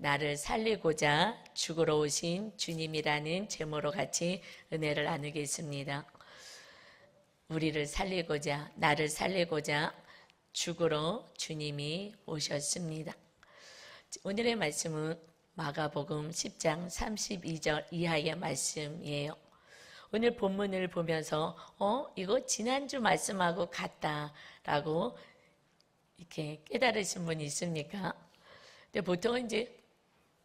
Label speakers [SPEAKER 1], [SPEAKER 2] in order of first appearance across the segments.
[SPEAKER 1] 나를 살리고자 죽으러 오신 주님이라는 제목으로 같이 은혜를 나누겠습니다. 우리를 살리고자, 나를 살리고자 죽으러 주님이 오셨습니다. 오늘의 말씀은 마가복음 10장 32절 이하의 말씀이에요. 오늘 본문을 보면서 이거 지난주 말씀하고 같다라고 이렇게 깨달으신 분이 있습니까? 근데 보통은 이제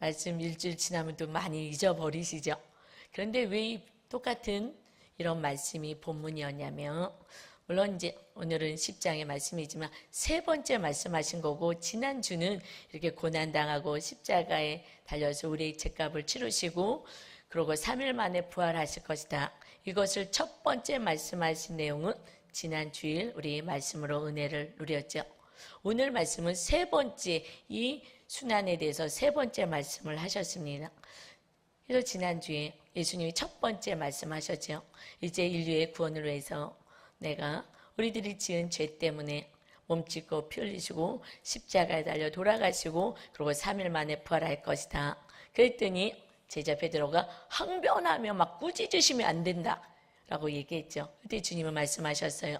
[SPEAKER 1] 말씀 일주일 지나면 또 많이 잊어버리시죠. 그런데 왜 똑같은 이런 말씀이 본문이었냐면, 물론 이제 오늘은 10장의 말씀이지만 세 번째 말씀하신 거고, 지난주는 이렇게 고난당하고 십자가에 달려서 우리의 죄값을 치르시고 그리고 3일 만에 부활하실 것이다. 이것을 첫 번째 말씀하신 내용은 지난 주일 우리 말씀으로 은혜를 누렸죠. 오늘 말씀은 세 번째, 이 순환에 대해서 세 번째 말씀을 하셨습니다. 그래서 지난주에 예수님이 첫 번째 말씀하셨죠. 이제 인류의 구원을 위해서 내가 우리들이 지은 죄 때문에 몸짓고 피 흘리시고 십자가에 달려 돌아가시고 그리고 3일 만에 부활할 것이다. 그랬더니 제자 베드로가 항변하며 막 꾸짖으시면 안 된다 라고 얘기했죠. 그때 주님은 말씀하셨어요.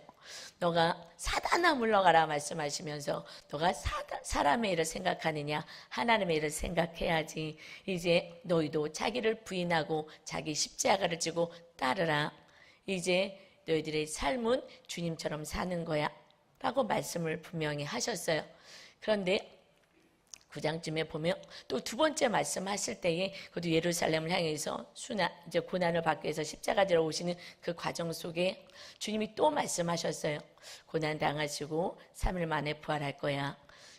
[SPEAKER 1] 너가 사단아 물러가라 말씀하시면서 너가 사람의 일을 생각하느냐 하나님의 일을 생각해야지. 이제 너희도 자기를 부인하고 자기 십자가를 지고 따르라. 이제 너희들의 삶은 주님처럼 사는 거야 라고 말씀을 분명히 하셨어요. 그런데 9장쯤에 보면 또 두 번째 말씀하실 때에 그것도 예루살렘을 향해서 이제 고난을 받기 위해서 십자가 지러 오시는 그 과정 속에 주님이 또 말씀하셨어요. 고난 당하시고 3일 만에 부활할 거야.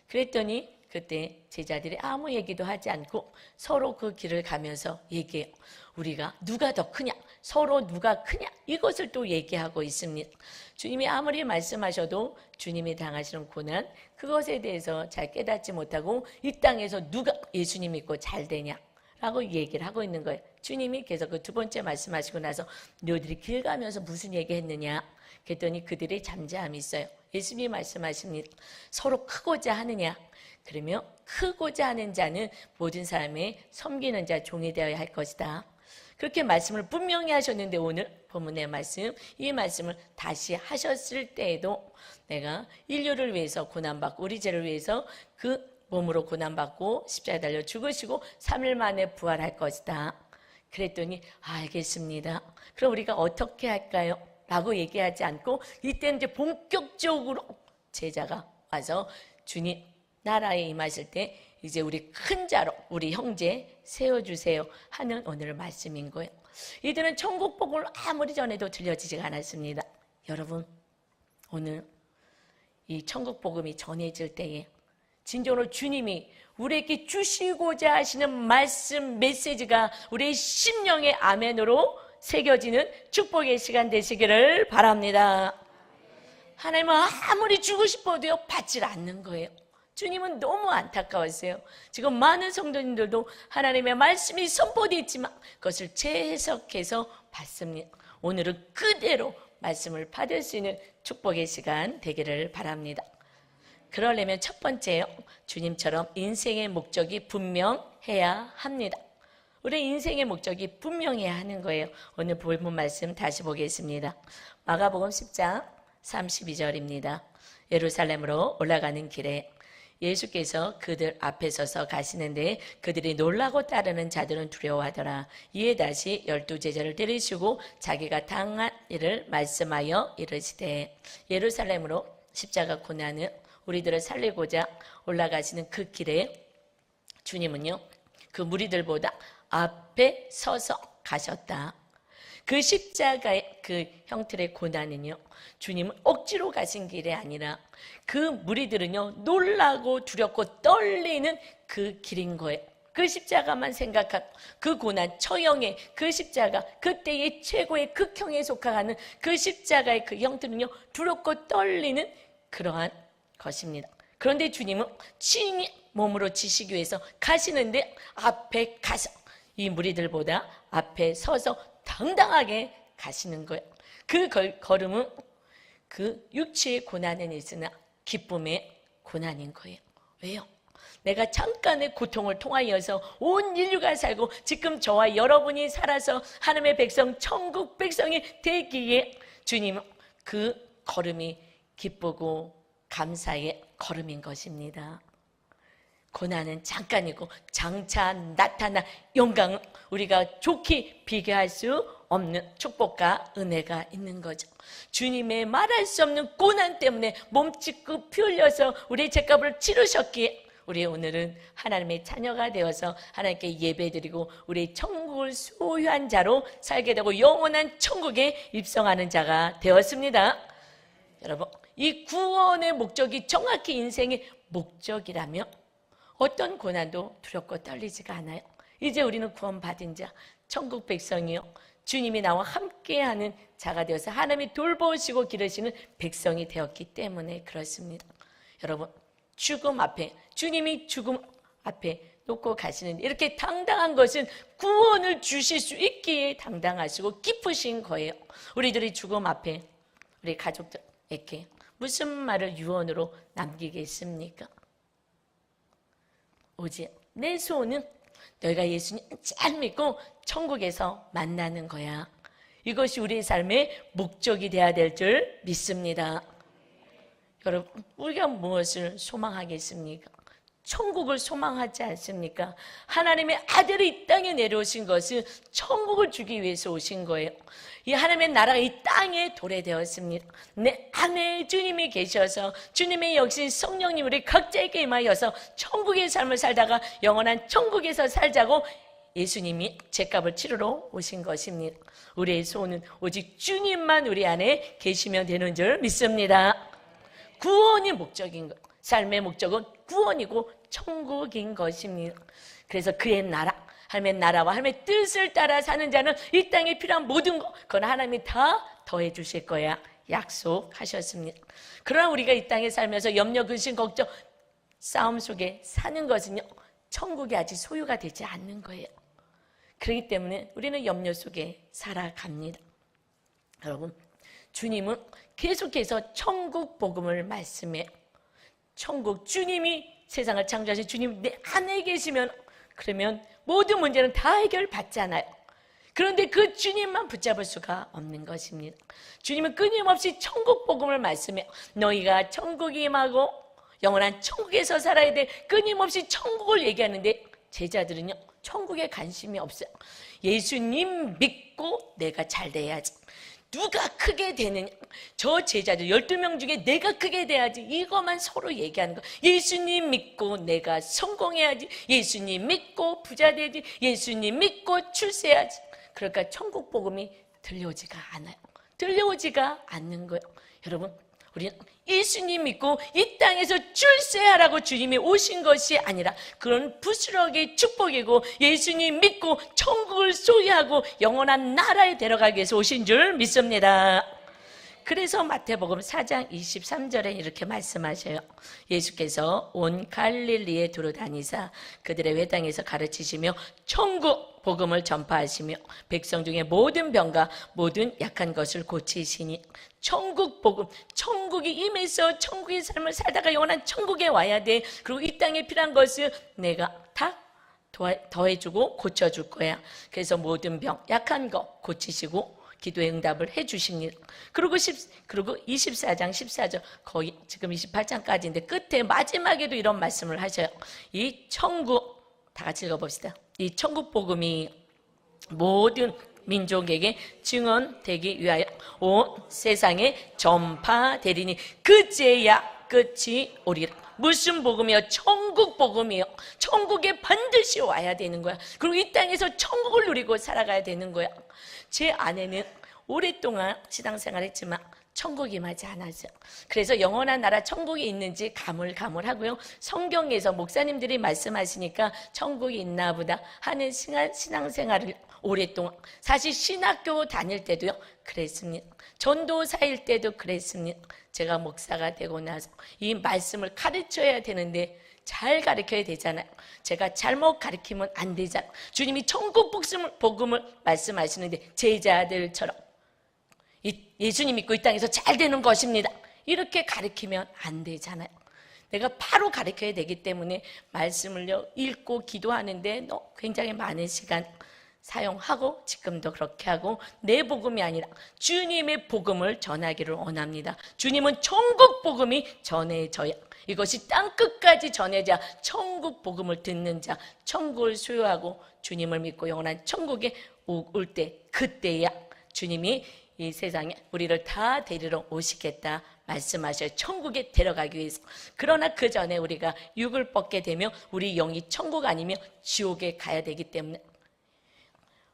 [SPEAKER 1] 그랬더니 그때 제자들이 아무 얘기도 하지 않고 서로 그 길을 가면서 얘기해요. 우리가 누가 더 크냐? 서로 누가 크냐? 이것을 또 얘기하고 있습니다. 주님이 아무리 말씀하셔도 주님이 당하시는 고난, 그것에 대해서 잘 깨닫지 못하고 이 땅에서 누가 예수님 믿고 잘 되냐? 라고 얘기를 하고 있는 거예요. 주님이 계속 그 두 번째 말씀하시고 나서 너희들이 길 가면서 무슨 얘기했느냐? 그랬더니 그들의 잠잠함이 있어요. 예수님이 말씀하십니다. 서로 크고자 하느냐? 그러면 크고자 하는 자는 모든 사람의 섬기는 자 종이 되어야 할 것이다. 그렇게 말씀을 분명히 하셨는데 오늘 본문의 말씀, 이 말씀을 다시 하셨을 때에도 내가 인류를 위해서 고난받고 우리 죄를 위해서 그 몸으로 고난받고 십자가에 달려 죽으시고 3일 만에 부활할 것이다. 그랬더니 알겠습니다. 그럼 우리가 어떻게 할까요? 라고 얘기하지 않고 이때는 이제 본격적으로 제자가 와서 주님 나라에 임하실 때 이제 우리 큰 자로 우리 형제 세워주세요 하는 오늘 말씀인 거예요. 이들은 천국 복음을 아무리 전해도 들려지지가 않았습니다. 여러분 오늘 이 천국 복음이 전해질 때에 진정으로 주님이 우리에게 주시고자 하시는 말씀 메시지가 우리의 심령의 아멘으로 새겨지는 축복의 시간 되시기를 바랍니다. 하나님은 아무리 주고 싶어도요 받질 않는 거예요. 주님은 너무 안타까웠어요. 지금 많은 성도님들도 하나님의 말씀이 선포되어 있지만 그것을 재해석해서 받습니다. 오늘은 그대로 말씀을 받을 수 있는 축복의 시간 되기를 바랍니다. 그러려면 첫 번째요, 주님처럼 인생의 목적이 분명해야 합니다. 우리 인생의 목적이 분명해야 하는 거예요. 오늘 본문 말씀 다시 보겠습니다. 마가복음 10장 32절입니다. 예루살렘으로 올라가는 길에 예수께서 그들 앞에 서서 가시는데 그들이 놀라고 따르는 자들은 두려워하더라. 이에 다시 12제자를 데리시고 자기가 당한 일을 말씀하여 이르시되, 예루살렘으로 십자가 고난을 우리들을 살리고자 올라가시는 그 길에 주님은요 그 무리들보다 앞에 서서 가셨다. 그 십자가의 그 형틀의 고난은요 주님은 억지로 가신 길이 아니라 그 무리들은요 놀라고 두렵고 떨리는 그 길인 거예요. 그 십자가만 생각한 그 고난, 처형의 그 십자가, 그때의 최고의 극형에 속하는 그 십자가의 그 형틀은요 두렵고 떨리는 그러한 것입니다. 그런데 주님은 친히 몸으로 지시기 위해서 가시는데 앞에 가서 이 무리들보다 앞에 서서 당당하게 가시는 거예요. 그 걸음은 그 육체의 고난은 있으나 기쁨의 고난인 거예요. 왜요? 내가 잠깐의 고통을 통하여서 온 인류가 살고 지금 저와 여러분이 살아서 하나님의 백성, 천국 백성이 되기에 주님 그 걸음이 기쁘고 감사의 걸음인 것입니다. 고난은 잠깐이고 장차 나타난 영광은 우리가 좋게 비교할 수 없는 축복과 은혜가 있는 거죠. 주님의 말할 수 없는 고난 때문에 몸짓고 피 흘려서 우리의 죄값을 치르셨기에 우리 오늘은 하나님의 자녀가 되어서 하나님께 예배드리고 우리의 천국을 소유한 자로 살게 되고 영원한 천국에 입성하는 자가 되었습니다. 여러분, 이 구원의 목적이 정확히 인생의 목적이라면 어떤 고난도 두렵고 떨리지가 않아요. 이제 우리는 구원받은 자, 천국 백성이요, 주님이 나와 함께하는 자가 되어서 하나님이 돌보시고 기르시는 백성이 되었기 때문에 그렇습니다. 여러분, 죽음 앞에, 주님이 죽음 앞에 놓고 가시는 이렇게 당당한 것은 구원을 주실 수 있기에 당당하시고 기쁘신 거예요. 우리들이 죽음 앞에 우리 가족들에게 무슨 말을 유언으로 남기겠습니까? 오직 내 소원은 너희가 예수님 잘 믿고 천국에서 만나는 거야. 이것이 우리의 삶의 목적이 되어야 될 줄 믿습니다. 여러분, 우리가 무엇을 소망하겠습니까? 천국을 소망하지 않습니까? 하나님의 아들이 이 땅에 내려오신 것은 천국을 주기 위해서 오신 거예요. 이 하나님의 나라가 이 땅에 도래되었습니다. 내 안에 주님이 계셔서 주님의 역신 성령님 우리 각자에게 임하여서 천국의 삶을 살다가 영원한 천국에서 살자고 예수님이 죄값을 치르러 오신 것입니다. 우리의 소원은 오직 주님만 우리 안에 계시면 되는 줄 믿습니다. 구원이 목적인 것, 삶의 목적은 구원이고 천국인 것입니다. 그래서 그의 나라, 하나님의 나라와 하나님의 뜻을 따라 사는 자는 이 땅에 필요한 모든 것, 그건 하나님이 다 더해 주실 거야 약속하셨습니다. 그러나 우리가 이 땅에 살면서 염려, 근심, 걱정, 싸움 속에 사는 것은요, 천국이 아직 소유가 되지 않는 거예요. 그렇기 때문에 우리는 염려 속에 살아갑니다. 여러분, 주님은 계속해서 천국 복음을 말씀해요. 천국, 주님이 세상을 창조하신 주님 내 안에 계시면 그러면 모든 문제는 다 해결받잖아요. 그런데 그 주님만 붙잡을 수가 없는 것입니다. 주님은 끊임없이 천국 복음을 말씀해요. 너희가 천국이 임하고 영원한 천국에서 살아야 돼. 끊임없이 천국을 얘기하는데 제자들은요, 천국에 관심이 없어요. 예수님 믿고 내가 잘 돼야지. 누가 크게 되느냐? 저 제자들 12명 중에 내가 크게 돼야지. 이것만 서로 얘기하는 거. 예수님 믿고 내가 성공해야지. 예수님 믿고 부자 돼야지. 예수님 믿고 출세해야지. 그러니까 천국 복음이 들려오지가 않아요. 들려오지가 않는 거예요. 여러분, 우리는 예수님 믿고 이 땅에서 출세하라고 주님이 오신 것이 아니라 그런 부스러기 축복이고 예수님 믿고 천국을 소유하고 영원한 나라에 데려가기 위해서 오신 줄 믿습니다. 그래서 마태복음 4장 23절에 이렇게 말씀하셔요. 예수께서 온 갈릴리에 두루 다니사 그들의 회당에서 가르치시며 천국 복음을 전파하시며 백성 중에 모든 병과 모든 약한 것을 고치시니 천국 복음, 천국이 임해서 천국의 삶을 살다가 영원한 천국에 와야 돼. 그리고 이 땅에 필요한 것을 내가 다 더해주고 고쳐줄 거야. 그래서 모든 병, 약한 거 고치시고 기도의 응답을 해주십니다. 그리고 24장 14절 거의 지금 28장까지인데 끝에 마지막에도 이런 말씀을 하셔요. 이 천국, 다 같이 읽어봅시다. 이 천국 복음이 모든 민족에게 증언되기 위하여 온 세상에 전파되리니 그제야 끝이 오리라. 무슨 복음이요? 천국 복음이요. 천국에 반드시 와야 되는 거야. 그리고 이 땅에서 천국을 누리고 살아가야 되는 거야. 제 아내는 오랫동안 신앙생활을 했지만 천국이 임하지 않았어요. 그래서 영원한 나라 천국이 있는지 가물가물하고요. 성경에서 목사님들이 말씀하시니까 천국이 있나 보다 하는 신앙생활을 오랫동안, 사실 신학교 다닐 때도요 그랬습니다. 전도사일 때도 그랬습니다. 제가 목사가 되고 나서 이 말씀을 가르쳐야 되는데 잘 가르쳐야 되잖아요. 제가 잘못 가르치면 안 되잖아요. 주님이 천국 복음을 말씀하시는데 제자들처럼 예수님 믿고 이 땅에서 잘 되는 것입니다. 이렇게 가르치면 안 되잖아요. 내가 바로 가르쳐야 되기 때문에 말씀을요 읽고 기도하는데 굉장히 많은 시간 사용하고 지금도 그렇게 하고 내 복음이 아니라 주님의 복음을 전하기를 원합니다. 주님은 천국 복음이 전해져야, 이것이 땅끝까지 전해져 천국 복음을 듣는 자, 천국을 소유하고 주님을 믿고 영원한 천국에 올 때, 그때야 주님이 이 세상에 우리를 다 데리러 오시겠다 말씀하셔요. 천국에 데려가기 위해서. 그러나 그 전에 우리가 육을 뻗게 되면 우리 영이 천국 아니면 지옥에 가야 되기 때문에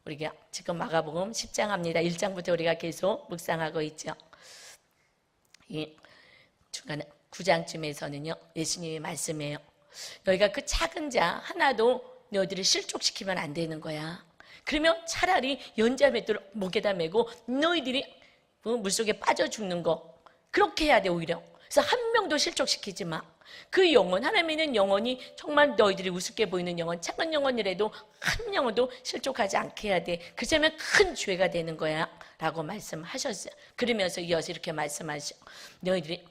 [SPEAKER 1] 우리가 지금 마가복음 10장 합니다. 1장부터 우리가 계속 묵상하고 있죠. 이 중간에 9장쯤에서는요 예수님이 말씀해요. 너희가 그 작은 자 하나도 너희들을 실족시키면 안 되는 거야. 그러면 차라리 연자맷돌을 목에다 메고 너희들이 물속에 빠져 죽는 거 그렇게 해야 돼. 오히려 그래서 한 명도 실족시키지 마. 그 영혼, 하나님의 영혼이 정말 너희들이 우습게 보이는 영혼, 작은 영혼이라도 한 영혼도 실족하지 않게 해야 돼. 그러면 큰 죄가 되는 거야 라고 말씀하셨어요. 그러면서 이어서 이렇게 말씀하셔. 너희들이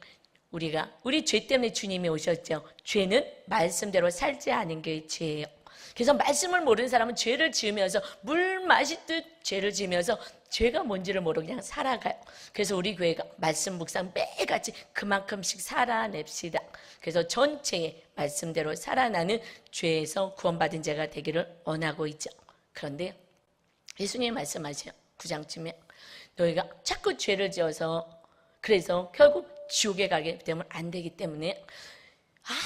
[SPEAKER 1] 우리 죄 때문에 주님이 오셨죠. 죄는 말씀대로 살지 않은 게 죄예요. 그래서 말씀을 모르는 사람은 죄를 지으면서 물 마시듯 죄를 지으면서 죄가 뭔지를 모르고 그냥 살아가요. 그래서 우리 교회가 말씀 묵상 매일같이 그만큼씩 살아냅시다. 그래서 전체의 말씀대로 살아나는 죄에서 구원받은 자가 되기를 원하고 있죠. 그런데 예수님이 말씀하세요. 9장쯤에 너희가 자꾸 죄를 지어서 그래서 결국 지옥에 가게 되면 안 되기 때문에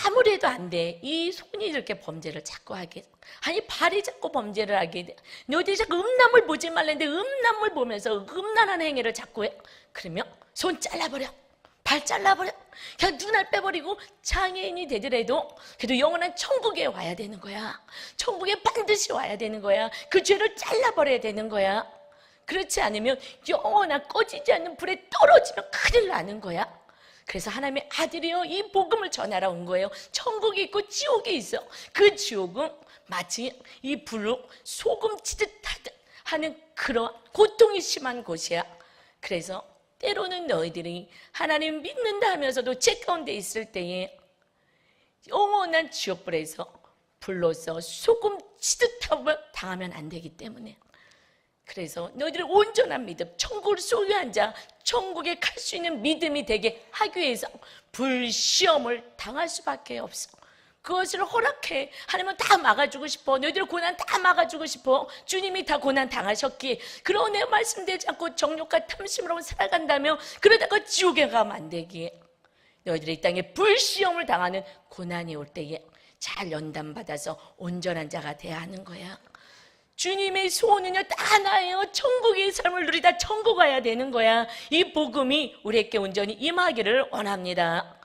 [SPEAKER 1] 아무리 해도 안 돼. 이 손이 이렇게 범죄를 자꾸 하게, 아니 발이 자꾸 범죄를 하게 돼. 너희들이 자꾸 음란물 보지 말랬는데 음란물 보면서 음란한 행위를 자꾸 해. 그러면 손 잘라버려, 발 잘라버려, 그냥 눈알 빼버리고 장애인이 되더라도 그래도 영원한 천국에 와야 되는 거야. 천국에 반드시 와야 되는 거야. 그 죄를 잘라버려야 되는 거야. 그렇지 않으면 영원한 꺼지지 않는 불에 떨어지면 큰일 나는 거야. 그래서 하나님의 아들이요 이 복음을 전하러 온 거예요. 천국이 있고 지옥이 있어. 그 지옥은 마치 이 불로 소금 치듯 하는 그런 고통이 심한 곳이야. 그래서 때로는 너희들이 하나님 믿는다 하면서도 죄 가운데 있을 때에 영원한 지옥불에서 불로서 소금 치듯 당하면 안 되기 때문에, 그래서 너희들의 온전한 믿음, 천국을 소유한 자, 천국에 갈 수 있는 믿음이 되게 하기 위해서 불시험을 당할 수밖에 없어. 그것을 허락해. 하나님은 다 막아주고 싶어. 너희들 고난 다 막아주고 싶어. 주님이 다 고난 당하셨기에. 그러고 내 말씀되지 않고 정욕과 탐심으로 살아간다면 그러다가 지옥에 가면 안 되기에. 너희들이 이 땅에 불시험을 당하는 고난이 올 때에 잘 연단받아서 온전한 자가 돼야 하는 거야. 주님의 소원은요 다 하나예요. 천국의 삶을 누리다 천국 가야 되는 거야. 이 복음이 우리에게 온전히 임하기를 원합니다.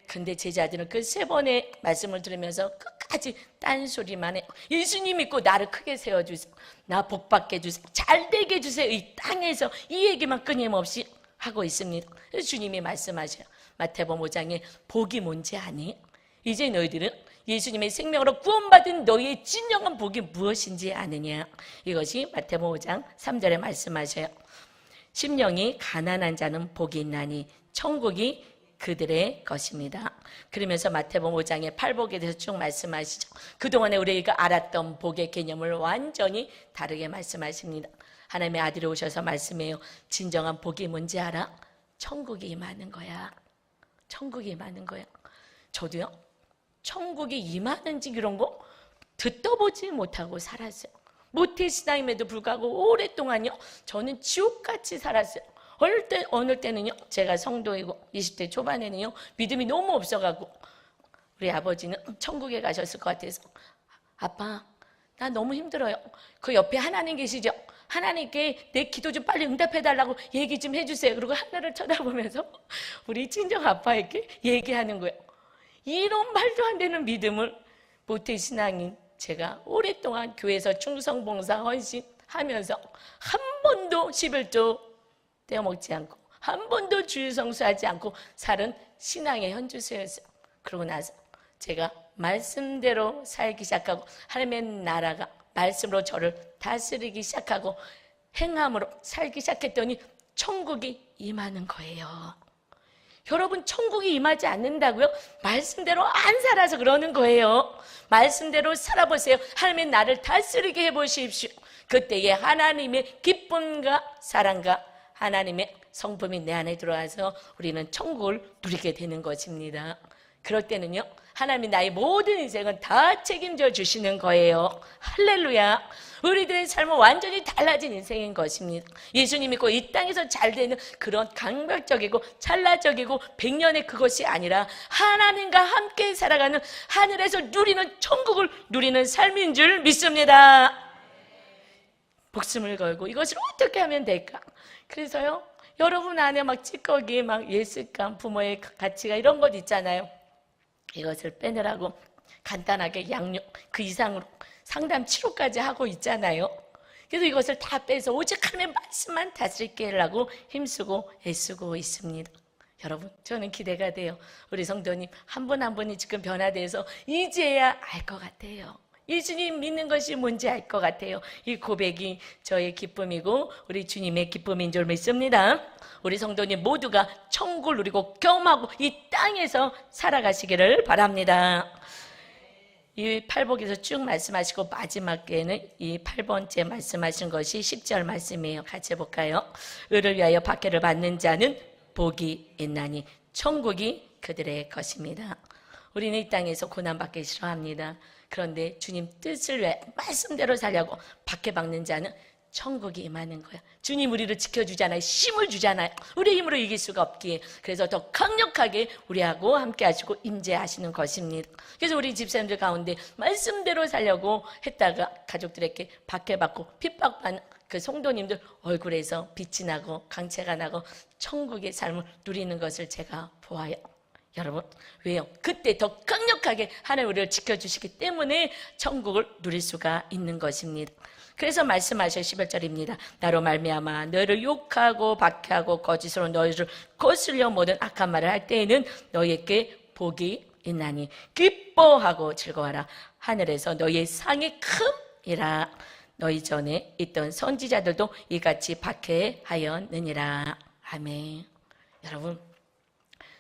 [SPEAKER 1] 근데 제자들은 그 3번의 말씀을 들으면서 끝까지 딴소리만 해. 예수님 믿고 나를 크게 세워주세요. 나 복받게 해주세요. 잘되게 해주세요. 이 땅에서 이 얘기만 끊임없이 하고 있습니다. 주님이 말씀하셔요. 마태복음 5장에 복이 뭔지 아니? 이제 너희들은 예수님의 생명으로 구원받은 너희의 진정한 복이 무엇인지 아느냐. 이것이 마태복음 5장 3절에 말씀하셔요. 심령이 가난한 자는 복이 있나니 천국이 그들의 것입니다. 그러면서 마태복음 5장의 팔복에 대해서 쭉 말씀하시죠. 그동안에 우리가 알았던 복의 개념을 완전히 다르게 말씀하십니다. 하나님의 아들이 오셔서 말씀해요. 진정한 복이 뭔지 알아? 천국이 임하는 거야. 천국이 임하는 거야. 저도요 천국이 임하는지 이런 거 듣도 보지 못하고 살았어요. 모태신앙임에도 불구하고 오랫동안요 저는 지옥같이 살았어요. 어느 때는요 제가 성도이고 20대 초반에는요 믿음이 너무 없어가고 우리 아버지는 천국에 가셨을 것 같아서 아빠 나 너무 힘들어요. 그 옆에 하나님 계시죠? 하나님께 내 기도 좀 빨리 응답해달라고 얘기 좀 해주세요. 그리고 하늘을 쳐다보면서 우리 친정 아빠에게 얘기하는 거예요. 이런 말도 안 되는 믿음을 모태신앙인 제가 오랫동안 교회에서 충성봉사 헌신하면서 한 번도 11조 떼어먹지 않고 한 번도 주일 성수하지 않고 살은 신앙의 현주소였어요. 그러고 나서 제가 말씀대로 살기 시작하고 하나님의 나라가 말씀으로 저를 다스리기 시작하고 행함으로 살기 시작했더니 천국이 임하는 거예요. 여러분 천국이 임하지 않는다고요? 말씀대로 안 살아서 그러는 거예요. 말씀대로 살아보세요. 하나님의 나를 다스리게 해보십시오. 그때에 하나님의 기쁨과 사랑과 하나님의 성품이 내 안에 들어와서 우리는 천국을 누리게 되는 것입니다. 그럴 때는요, 하나님이 나의 모든 인생은 다 책임져 주시는 거예요. 할렐루야. 우리들의 삶은 완전히 달라진 인생인 것입니다. 예수님 믿고 이 땅에서 잘 되는 그런 강박적이고 찰나적이고 백년의 그것이 아니라 하나님과 함께 살아가는 하늘에서 누리는 천국을 누리는 삶인 줄 믿습니다. 목숨을 걸고 이것을 어떻게 하면 될까? 그래서요, 여러분 안에 막 찌꺼기, 막 예습감, 부모의 가치가 이런 것 있잖아요. 이것을 빼내라고 간단하게 양육 그 이상으로 상담 치료까지 하고 있잖아요. 그래서 이것을 다 빼서 오직 하나님의 말씀만 다스리게 하려고 힘쓰고 애쓰고 있습니다. 여러분, 저는 기대가 돼요. 우리 성도님 한 분 한 분이 지금 변화돼서 이제야 알 것 같아요. 예수님 믿는 것이 뭔지 알 것 같아요. 이 고백이 저의 기쁨이고 우리 주님의 기쁨인 줄 믿습니다. 우리 성도님 모두가 천국을 누리고 경험하고 이 땅에서 살아가시기를 바랍니다. 이 팔복에서 쭉 말씀하시고 마지막에는 이 8번째 말씀하신 것이 10절 말씀이에요. 같이 해볼까요? 의를 위하여 박해를 받는 자는 복이 있나니 천국이 그들의 것입니다. 우리는 이 땅에서 고난받기 싫어합니다. 그런데 주님 뜻을 위해 말씀대로 살려고 박해받는 자는 천국이 임하는 거야. 주님 우리를 지켜주잖아요. 힘을 주잖아요. 우리 힘으로 이길 수가 없기에 그래서 더 강력하게 우리하고 함께 하시고 임재하시는 것입니다. 그래서 우리 집사님들 가운데 말씀대로 살려고 했다가 가족들에게 박해받고 핍박받는 그 성도님들 얼굴에서 빛이 나고 강체가 나고 천국의 삶을 누리는 것을 제가 보아요. 여러분, 왜요? 그때 더 강력하게 하나님 우리를 지켜주시기 때문에 천국을 누릴 수가 있는 것입니다. 그래서 말씀하셔 11절입니다. 나로 말미암아 너를 욕하고 박해하고 거짓으로 너희를 거슬려 모든 악한 말을 할 때에는 너희에게 복이 있나니 기뻐하고 즐거워하라. 하늘에서 너희의 상이 큼이라. 너희 전에 있던 선지자들도 이같이 박해하였느니라. 아멘. 여러분,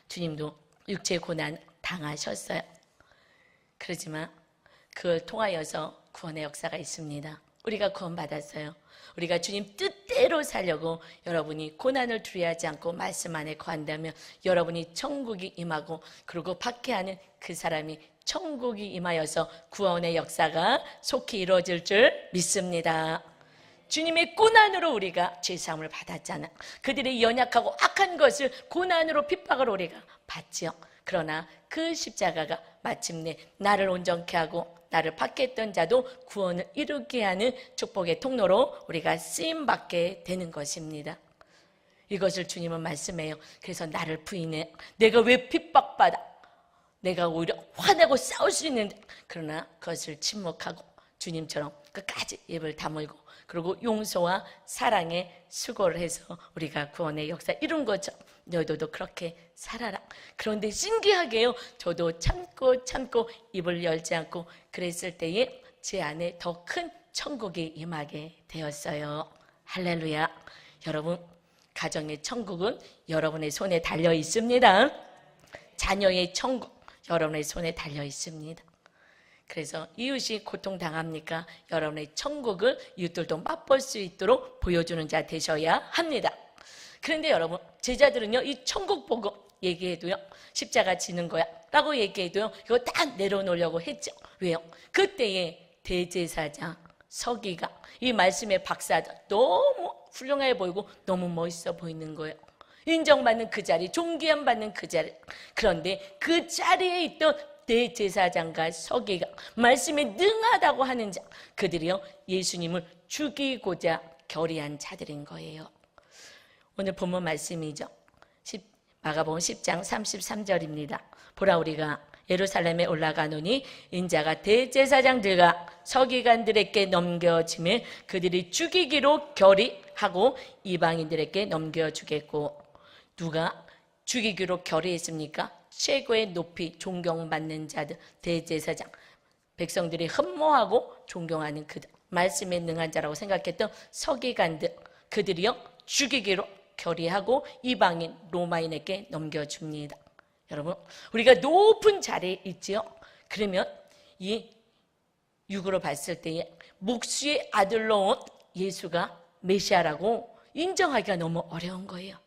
[SPEAKER 1] 주님도 육체의 고난 당하셨어요. 그렇지만 그걸 통하여서 구원의 역사가 있습니다. 우리가 구원받았어요. 우리가 주님 뜻대로 살려고 여러분이 고난을 두려워하지 않고 말씀 안에 거한다면 여러분이 천국이 임하고 그리고 박해하는 그 사람이 천국이 임하여서 구원의 역사가 속히 이루어질 줄 믿습니다. 주님의 고난으로 우리가 죄사함을 받았잖아. 그들의 연약하고 악한 것을 고난으로 핍박을 우리가 받지요. 그러나 그 십자가가 마침내 나를 온전케 하고 나를 박해했던 자도 구원을 이루게 하는 축복의 통로로 우리가 쓰임받게 되는 것입니다. 이것을 주님은 말씀해요. 그래서 나를 부인해. 내가 왜 핍박받아? 내가 오히려 화내고 싸울 수 있는데 그러나 그것을 침묵하고 주님처럼 끝까지 입을 다물고 그리고 용서와 사랑에 수고를 해서 우리가 구원의 역사 이룬 거죠. 너희도 그렇게 살아라. 그런데 신기하게요. 저도 참고 입을 열지 않고 그랬을 때에 제 안에 더 큰 천국이 임하게 되었어요. 할렐루야. 여러분, 가정의 천국은 여러분의 손에 달려 있습니다. 자녀의 천국 여러분의 손에 달려 있습니다. 그래서 이웃이 고통당합니까? 여러분의 천국을 이웃들도 맛볼 수 있도록 보여주는 자 되셔야 합니다. 그런데 여러분, 제자들은요, 이 천국 보고 얘기해도요, 십자가 지는 거야 라고 얘기해도요, 이거 다 내려놓으려고 했죠. 왜요? 그때에 대제사장 서기가 이 말씀의 박사다 너무 훌륭해 보이고 너무 멋있어 보이는 거예요. 인정받는 그 자리, 존귀함 받는 그 자리. 그런데 그 자리에 있던 대제사장과 서기가 말씀에 능하다고 하는 자, 그들이요 예수님을 죽이고자 결의한 자들인 거예요. 오늘 본문 말씀이죠. 마가복음 10장 33절입니다. 보라, 우리가 예루살렘에 올라가노니 인자가 대제사장들과 서기관들에게 넘겨지매 그들이 죽이기로 결의하고 이방인들에게 넘겨주겠고. 누가 죽이기로 결의했습니까? 최고의 높이 존경받는 자들, 대제사장, 백성들이 흠모하고 존경하는 그들, 말씀에 능한 자라고 생각했던 서기관들, 그들이요 죽이기로 결의하고 이방인 로마인에게 넘겨줍니다. 여러분, 우리가 높은 자리에 있지요. 그러면 이 육으로 봤을 때에 목수의 아들로 온 예수가 메시아라고 인정하기가 너무 어려운 거예요.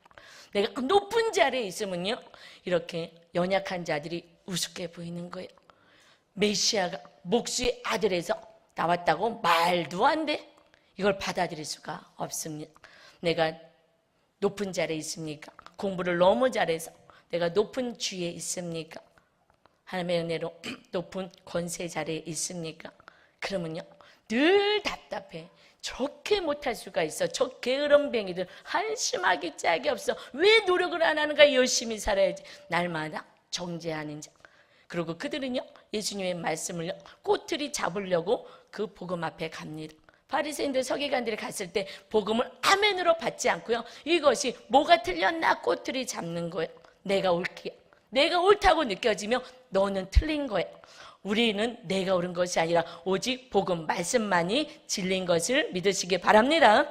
[SPEAKER 1] 내가 높은 자리에 있으면요, 이렇게 연약한 자들이 우습게 보이는 거예요. 메시아가 목수의 아들에서 나왔다고 말도 안 돼. 이걸 받아들일 수가 없습니다. 내가 높은 자리에 있습니까? 공부를 너무 잘해서 내가 높은 주위에 있습니까? 하나님의 은혜로 높은 권세 자리에 있습니까? 그러면요, 늘 답답해. 저렇게 못할 수가 있어. 저 게으름뱅이들 한심하기 짝이 없어. 왜 노력을 안 하는가? 열심히 살아야지. 날마다 정죄하는 자. 그리고 그들은요, 예수님의 말씀을요, 꼬투리 잡으려고 그 복음 앞에 갑니다. 바리새인들, 서기관들이 갔을 때 복음을 아멘으로 받지 않고요, 이것이 뭐가 틀렸나 꼬투리 잡는 거예요. 내가 옳게, 내가 옳다고 느껴지면 너는 틀린 거예요. 우리는 내가 옳은 것이 아니라 오직 복음 말씀만이 진리인 것을 믿으시기 바랍니다.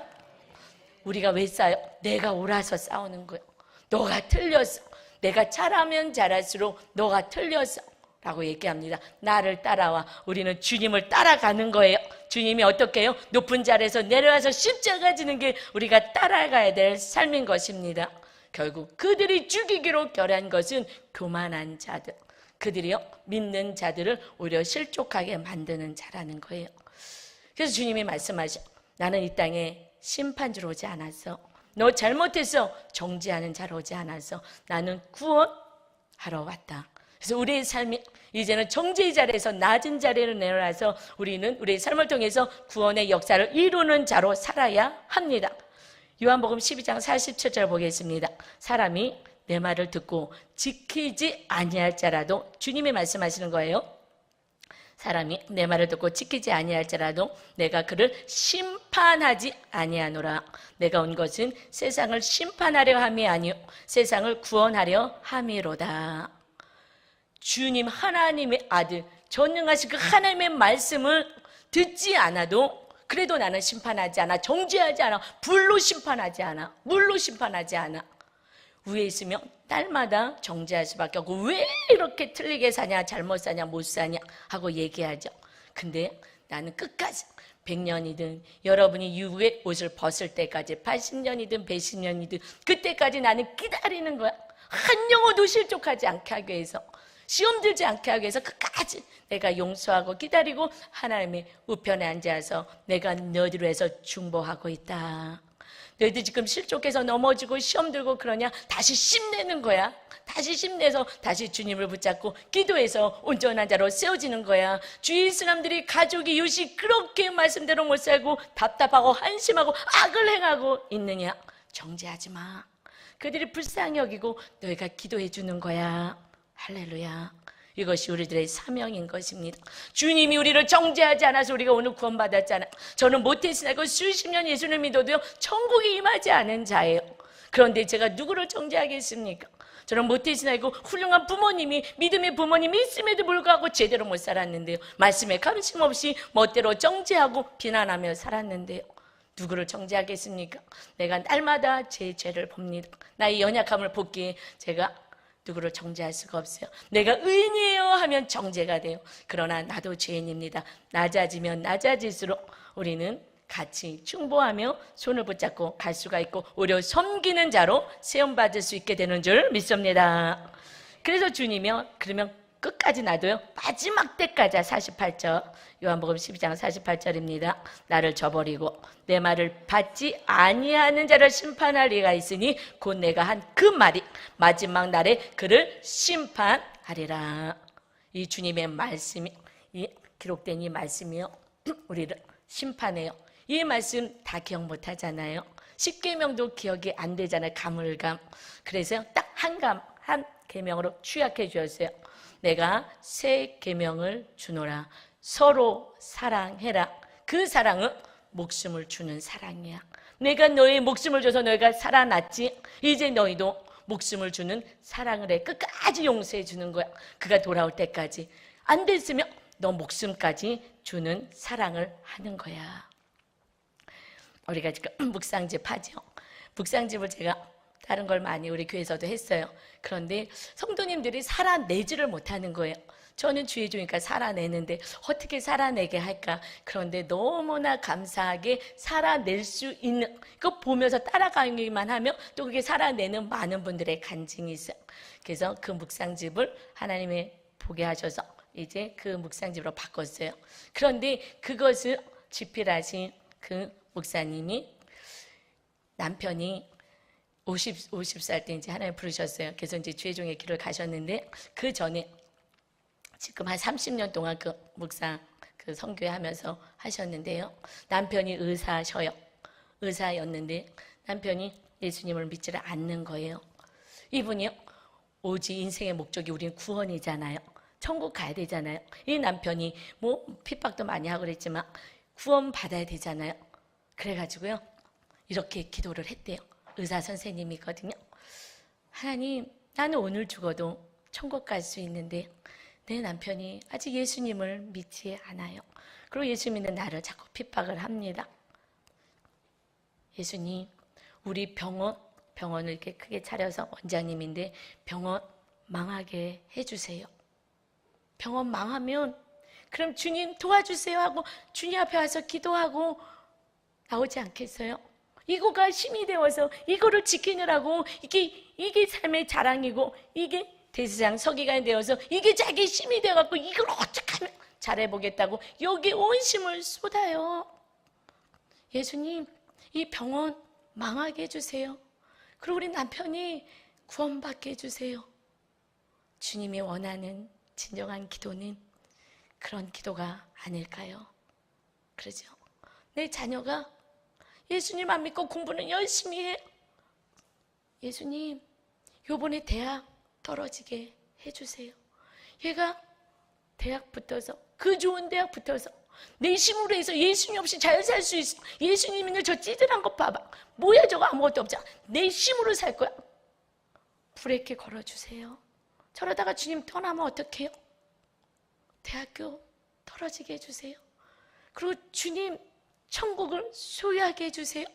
[SPEAKER 1] 우리가 왜 싸요? 내가 옳아서 싸우는 거예요. 너가 틀렸어. 내가 잘하면 잘할수록 너가 틀렸어 라고 얘기합니다. 나를 따라와. 우리는 주님을 따라가는 거예요. 주님이 어떻게 해요? 높은 자리에서 내려와서 십자가 지는 게 우리가 따라가야 될 삶인 것입니다. 결국 그들이 죽이기로 결한 것은 교만한 자들, 그들이요, 믿는 자들을 오히려 실족하게 만드는 자라는 거예요. 그래서 주님이 말씀하셔. 나는 이 땅에 심판주로 오지 않았어. 너 잘못했어. 정죄하는 자로 오지 않았어. 나는 구원하러 왔다. 그래서 우리의 삶이 이제는 정죄의 자리에서 낮은 자리로 내려와서 우리는 우리의 삶을 통해서 구원의 역사를 이루는 자로 살아야 합니다. 요한복음 12장 47절 보겠습니다. 사람이 내 말을 듣고 지키지 아니할 자라도, 주님이 말씀하시는 거예요. 사람이 내 말을 듣고 지키지 아니할 자라도 내가 그를 심판하지 아니하노라. 내가 온 것은 세상을 심판하려 함이 아니요 세상을 구원하려 함이로다. 주님 하나님의 아들, 전능하신 그 하나님의 말씀을 듣지 않아도 그래도 나는 심판하지 않아, 정죄하지 않아, 불로 심판하지 않아, 물로 심판하지 않아. 위에 있으면 날마다 정죄할 수밖에 없고, 왜 이렇게 틀리게 사냐, 잘못 사냐, 못 사냐 하고 얘기하죠. 근데 나는 끝까지 100년이든 여러분이 유구의 옷을 벗을 때까지 80년이든 110년이든 그때까지 나는 기다리는 거야. 한 영혼도 실족하지 않게 하기 위해서, 시험 들지 않게 하기 위해서 끝까지 내가 용서하고 기다리고 하나님의 우편에 앉아서 내가 너희를 위해서 중보하고 있다. 너희들 지금 실족해서 넘어지고 시험 들고 그러냐? 다시 힘내는 거야. 다시 힘내서 다시 주님을 붙잡고 기도해서 온전한 자로 세워지는 거야. 주위 사람들이, 가족이, 이웃이 그렇게 말씀대로 못 살고 답답하고 한심하고 악을 행하고 있느냐? 정죄하지 마. 그들이 불쌍히 여기고 너희가 기도해 주는 거야. 할렐루야. 이것이 우리들의 사명인 것입니다. 주님이 우리를 정죄하지 않아서 우리가 오늘 구원받았잖아. 저는 모태신앙이고 수십 년 예수를 믿어도요, 천국에 임하지 않은 자예요. 그런데 제가 누구를 정죄하겠습니까? 저는 모태신앙이고 훌륭한 부모님이, 믿음의 부모님이 있음에도 불구하고 제대로 못 살았는데요, 말씀에 감심 없이 멋대로 정죄하고 비난하며 살았는데요, 누구를 정죄하겠습니까? 내가 날마다 제 죄를 봅니다. 나의 연약함을 보기에 제가 누구를 정죄할 수가 없어요. 내가 의인이에요 하면 정죄가 돼요. 그러나 나도 죄인입니다. 낮아지면 낮아질수록 우리는 같이 중보하며 손을 붙잡고 갈 수가 있고 오히려 섬기는 자로 세움받을 수 있게 되는 줄 믿습니다. 그래서 주님이요, 그러면 끝까지 놔둬요. 마지막 때까지. 48절, 요한복음 12장 48절입니다. 나를 저버리고 내 말을 받지 아니하는 자를 심판할 리가 있으니 곧 내가 한 그 말이 마지막 날에 그를 심판하리라. 이 주님의 말씀이, 이 기록된 이 말씀이요, 우리를 심판해요. 이 말씀 다 기억 못 하잖아요. 십계명도 기억이 안 되잖아요. 가물감. 그래서 딱 한 계명으로 취약해 주었어요. 내가 새 계명을 주노라. 서로 사랑해라. 그 사랑은 목숨을 주는 사랑이야. 내가 너의 목숨을 줘서 너희가 살아났지. 이제 너희도 목숨을 주는 사랑을 해. 끝까지 용서해 주는 거야. 그가 돌아올 때까지. 안 됐으면 너 목숨까지 주는 사랑을 하는 거야. 우리가 지금 묵상집 하죠. 묵상집을 제가 다른 걸 많이 우리 교회에서도 했어요. 그런데 성도님들이 살아내지를 못하는 거예요. 저는 주의 종이니까 살아내는데 어떻게 살아내게 할까? 그런데 너무나 감사하게 살아낼 수 있는, 그거 보면서 따라가기만 하면 또 그게 살아내는 많은 분들의 간증이 있어요. 그래서 그 묵상집을 하나님이 보게 하셔서 이제 그 묵상집으로 바꿨어요. 그런데 그것을 집필하신 그 목사님이 남편이 50살 때 이제 하나님 부르셨어요. 그래서 이제 주의 종의 길을 가셨는데 그 전에 지금 한 30년 동안 그 묵상 그 선교회 하면서 하셨는데요. 남편이 의사였는데 남편이 예수님을 믿지를 않는 거예요. 이분이요, 오직 인생의 목적이 우리는 구원이잖아요. 천국 가야 되잖아요. 이 남편이 뭐 핍박도 많이 하고 그랬지만 구원 받아야 되잖아요. 그래가지고요, 이렇게 기도를 했대요. 의사 선생님이거든요. 하나님, 나는 오늘 죽어도 천국 갈 수 있는데 내 남편이 아직 예수님을 믿지 않아요. 그리고 예수 믿는 나를 자꾸 핍박을 합니다. 예수님, 우리 병원을 이렇게 크게 차려서 원장님인데 병원 망하게 해주세요. 병원 망하면 그럼 주님 도와주세요 하고 주님 앞에 와서 기도하고 나오지 않겠어요? 이거가 힘이 되어서 이거를 지키느라고 이게 삶의 자랑이고 이게 대세상 서기관이 되어서 이게 자기 힘이 되어갖고 이걸 어떻게 하면 잘해보겠다고 여기 온 힘을 쏟아요. 예수님, 이 병원 망하게 해주세요. 그리고 우리 남편이 구원받게 해주세요. 주님이 원하는 진정한 기도는 그런 기도가 아닐까요? 그러죠. 내 자녀가 예수님 안 믿고 공부는 열심히 해. 예수님, 요번에 대학 떨어지게 해주세요. 얘가 대학 붙어서, 그 좋은 대학 붙어서 내 힘으로 해서 예수님 없이 잘 살 수 있어. 예수님 있는 저 찌들한 것 봐봐. 뭐야 저거 아무것도 없잖아. 내 힘으로 살 거야. 브레이크 걸어주세요. 저러다가 주님 떠나면 어떡해요? 대학교 떨어지게 해주세요. 그리고 주님 천국을 소유하게 해주세요.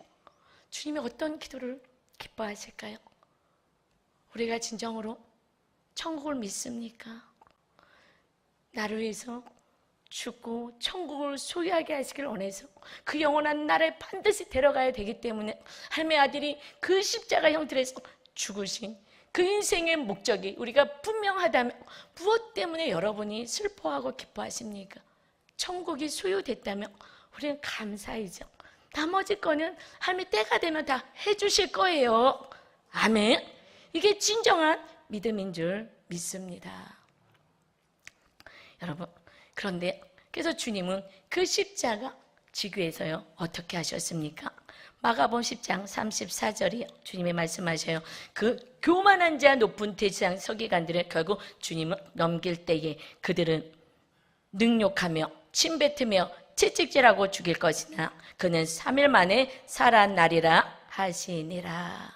[SPEAKER 1] 주님이 어떤 기도를 기뻐하실까요? 우리가 진정으로 천국을 믿습니까? 나를 위해서 죽고 천국을 소유하게 하시길 원해서 그 영원한 나라에 반드시 데려가야 되기 때문에 하나님의 아들이 그 십자가 형태에서 죽으신 그 인생의 목적이 우리가 분명하다면 무엇 때문에 여러분이 슬퍼하고 기뻐하십니까? 천국이 소유됐다면 우리는 감사이죠. 나머지 거는 하나님의 때가 되면 다 해주실 거예요. 아멘. 이게 진정한 믿음인 줄 믿습니다. 여러분, 그런데 그래서 주님은 그 십자가 지구에서요 어떻게 하셨습니까? 마가복음 10장 34절이요. 주님이 말씀하셔요. 그 교만한 자 높은 대지상 서기관들은 결국 주님을 넘길 때에 그들은 능욕하며 침뱉으며 채찍질하고 죽일 것이나 그는 3일 만에 살아나리라 하시니라.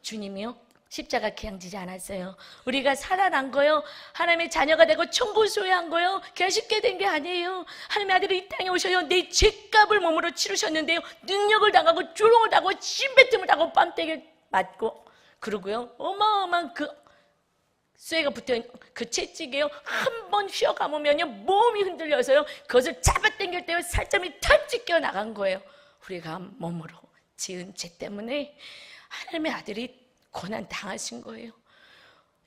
[SPEAKER 1] 주님이요 십자가 그냥 지지 않았어요. 우리가 살아난 거요, 하나님의 자녀가 되고 천국 소유한 거요, 그냥 쉽게 된 게 아니에요. 하나님의 아들이 이 땅에 오셔요. 내 죄값을 몸으로 치르셨는데요, 능력을 당하고 조롱을 당하고 침뱉음을 당하고 뺨때기를 맞고, 그러고요 어마어마한 그 쇠가 붙어있는 그 채찍이에요, 한 번 휘어감으면요 몸이 흔들려서요 그것을 잡아당길 때 살점이 탁 찢겨 나간 거예요. 우리가 몸으로 지은 죄 때문에 하나님의 아들이 고난 당하신 거예요.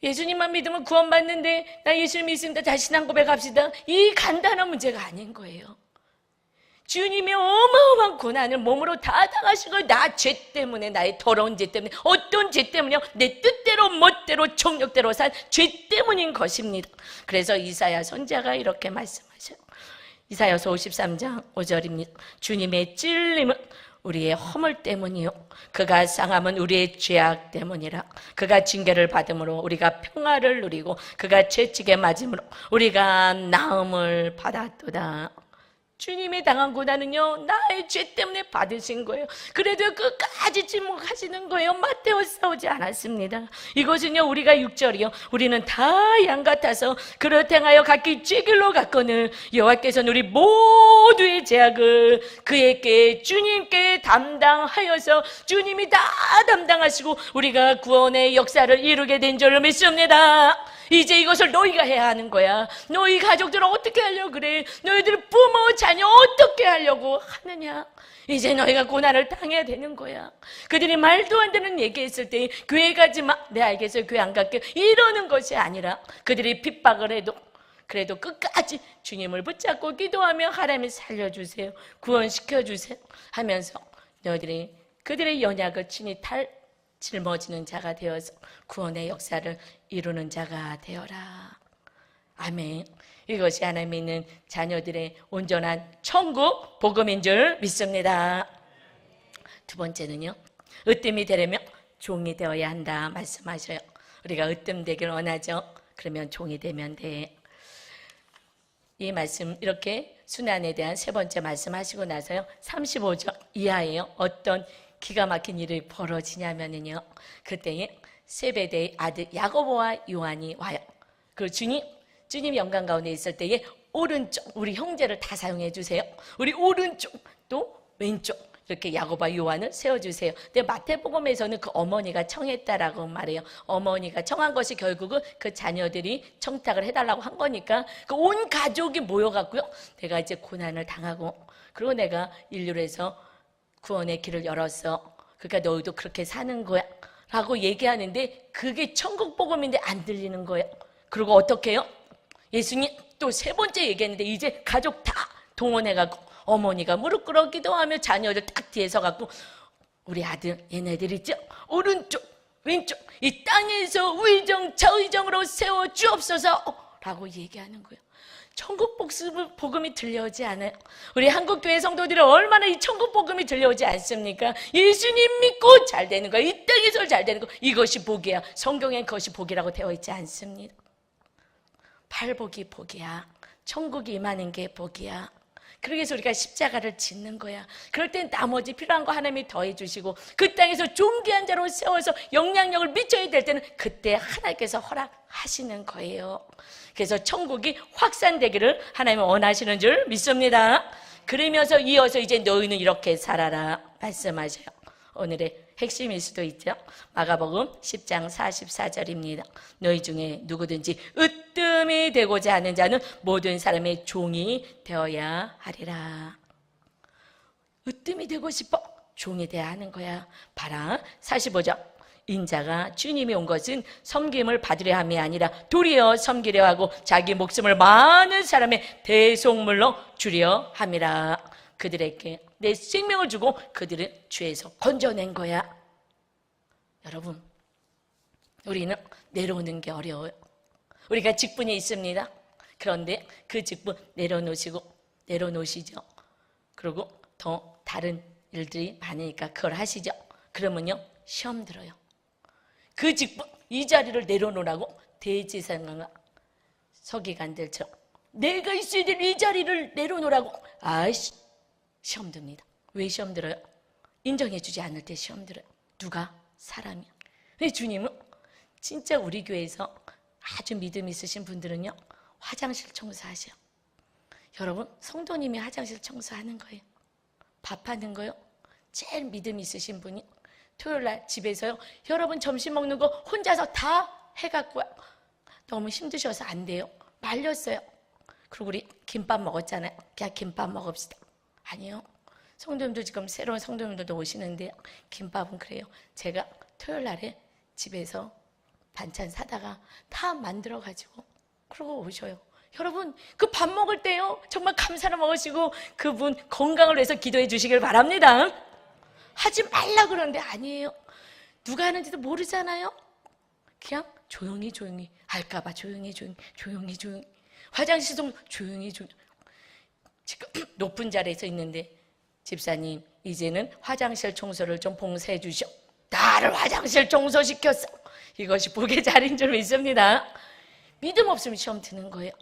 [SPEAKER 1] 예수님만 믿으면 구원받는데 나 예수님 믿습니다, 다시 난 고백합시다, 이 간단한 문제가 아닌 거예요. 주님이 어마어마한 고난을 몸으로 다 당하신 거예요. 나 죄 때문에, 나의 더러운 죄 때문에, 어떤 죄 때문이요? 내 뜻대로 멋대로 정욕대로 산 죄 때문인 것입니다. 그래서 이사야 선지자가 이렇게 말씀하셔요. 이사야서 53장 5절입니다. 주님의 찔림은 우리의 허물 때문이요 그가 상함은 우리의 죄악 때문이라. 그가 징계를 받음으로 우리가 평화를 누리고 그가 채찍에 맞음으로 우리가 나음을 받았도다. 주님이 당한 고난은요, 나의 죄 때문에 받으신 거예요. 그래도 끝까지 침묵하시는 거예요. 마테오 싸우지 않았습니다. 이것은요, 우리가 6절이요, 우리는 다 양 같아서 그릇 행하여 각기 쥐길로 갔거늘 여호와께서는 우리 모두의 죄악을 그에게 주님께 담당하여서 주님이 다 담당하시고 우리가 구원의 역사를 이루게 된 줄을 믿습니다. 이제 이것을 너희가 해야 하는 거야. 너희 가족들은 어떻게 하려고 그래? 너희들 부모, 자녀 어떻게 하려고 하느냐? 이제 너희가 고난을 당해야 되는 거야. 그들이 말도 안 되는 얘기했을 때 교회 가지 마. 네, 알겠어요. 교회 안 갈게요. 이러는 것이 아니라 그들이 핍박을 해도 그래도 끝까지 주님을 붙잡고 기도하며 하나님 살려주세요. 구원시켜주세요. 하면서 너희들이 그들의 연약을 친히 짊어지는 자가 되어서 구원의 역사를 이루는 자가 되어라. 아멘. 이것이 하나님 믿는 자녀들의 온전한 천국 복음인 줄 믿습니다. 두 번째는요, 으뜸이 되려면 종이 되어야 한다 말씀하셔요. 우리가 으뜸 되길 원하죠. 그러면 종이 되면 돼. 이 말씀 이렇게 순환에 대한 세 번째 말씀하시고 나서요, 35절 이하에요, 어떤 기가 막힌 일이 벌어지냐면요, 그때에 세베대의 아들 야고보와 요한이 와요. 그 주님 영광 가운데 있을 때에 오른쪽, 우리 형제를 다 사용해 주세요. 우리 오른쪽 또 왼쪽 이렇게 야고보와 요한을 세워주세요. 근데 마태복음에서는 그 어머니가 청했다라고 말해요. 어머니가 청한 것이 결국은 그 자녀들이 청탁을 해달라고 한 거니까 그 온 가족이 모여갖고요, 내가 이제 고난을 당하고 그리고 내가 인류를 해서 구원의 길을 열었어. 그러니까 너희도 그렇게 사는 거야 라고 얘기하는데 그게 천국 복음인데 안 들리는 거예요. 그리고 어떻게 해요? 예수님 또 세 번째 얘기했는데 이제 가족 다 동원해갖고 어머니가 무릎 꿇어 기도하며 자녀들 딱 뒤에 서갖고 우리 아들 얘네들 있죠? 오른쪽 왼쪽 이 땅에서 우의정 좌의정으로 세워주옵소서 라고 얘기하는 거예요. 천국 복음이 들려오지 않아요? 우리 한국교회 성도들은 얼마나 이 천국 복음이 들려오지 않습니까? 예수님 믿고 잘 되는 거야. 이 땅에서 잘 되는 거. 이것이 복이야. 성경엔 그것이 복이라고 되어 있지 않습니다. 팔복이 복이야. 천국이 임하는 게 복이야. 그래서 우리가 십자가를 짓는 거야. 그럴 땐 나머지 필요한 거 하나님이 더해 주시고 그 땅에서 존귀한 자로 세워서 영향력을 미쳐야 될 때는 그때 하나님께서 허락하시는 거예요. 그래서 천국이 확산되기를 하나님은 원하시는 줄 믿습니다. 그러면서 이어서 이제 너희는 이렇게 살아라 말씀하셔요. 오늘의 핵심일 수도 있죠. 마가복음 10장 44절입니다. 너희 중에 누구든지 으뜸이 되고자 하는 자는 모든 사람의 종이 되어야 하리라. 으뜸이 되고 싶어? 종이 되어야 하는 거야. 봐라 45절. 인자가 주님이 온 것은 섬김을 받으려 함이 아니라 도리어 섬기려 하고 자기 목숨을 많은 사람의 대속물로 주려 함이라. 그들에게 내 생명을 주고 그들을 죄에서 건져낸 거야. 여러분, 우리는 내려오는 게 어려워요. 우리가 직분이 있습니다. 그런데 그 직분 내려놓으시죠. 그리고 더 다른 일들이 많으니까 그걸 하시죠. 그러면요, 시험 들어요. 그 직분, 이 자리를 내려놓으라고 대제사장과 서기관들처럼 내가 있어야 될 이 자리를 내려놓으라고 시험 듭니다. 왜 시험 들어요? 인정해 주지 않을 때 시험 들어요. 누가? 사람이야. 근데 주님은 진짜 우리 교회에서 아주 믿음 있으신 분들은요, 화장실 청소하셔. 여러분, 성도님이 화장실 청소하는 거예요. 밥하는 거요. 제일 믿음 있으신 분이 토요일 날 집에서요, 여러분 점심 먹는 거 혼자서 다 해갖고 너무 힘드셔서 안 돼요. 말렸어요. 그리고 우리 김밥 먹었잖아요. 그냥 김밥 먹읍시다. 아니요. 성도님도 지금 새로운 성도님들도 오시는데 김밥은 그래요. 제가 토요일 날에 집에서 반찬 사다가 다 만들어가지고 그러고 오셔요. 여러분, 그 밥 먹을 때요, 정말 감사로 먹으시고 그분 건강을 위해서 기도해 주시길 바랍니다. 하지 말라 그러는데 아니에요. 누가 하는지도 모르잖아요. 그냥 조용히 할까봐 조용히 화장실 좀 조용히 지금 높은 자리에서 있는데 집사님 이제는 화장실 청소를 좀 봉사해 주셔. 나를 화장실 청소시켰어. 이것이 복의 자리인 줄 믿습니다. 믿음 없으면 시험 드는 거예요.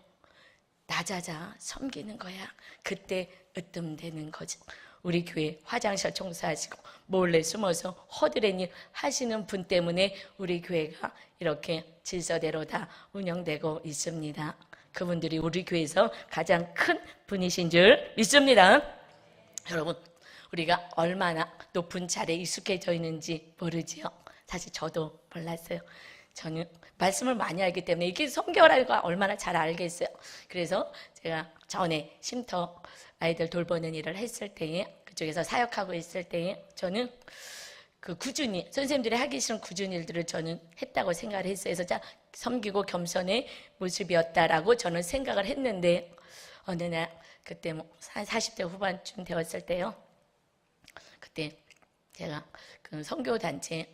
[SPEAKER 1] 낮아자 섬기는 거야. 그때 으뜸되는 거죠. 우리 교회 화장실 청소하시고 몰래 숨어서 허드렛 일 하시는 분 때문에 우리 교회가 이렇게 질서대로 다 운영되고 있습니다. 그분들이 우리 교회에서 가장 큰 분이신 줄 믿습니다. 여러분, 우리가 얼마나 높은 자리에 익숙해져 있는지 모르지요. 사실 저도 몰랐어요. 저는 말씀을 많이 알기 때문에 이게 성경이라는 거 얼마나 잘 알겠어요. 그래서 제가 전에 쉼터 아이들 돌보는 일을 했을 때에, 그쪽에서 사역하고 있을 때에 저는 그 꾸준히 선생님들이 하기 싫은 꾸준 일들을 저는 했다고 생각을 했어요. 그래서 자, 섬기고 겸손의 모습이었다라고 저는 생각을 했는데, 어느 날 그때 뭐 한 40대 후반쯤 되었을 때요. 그때 제가 그 선교단체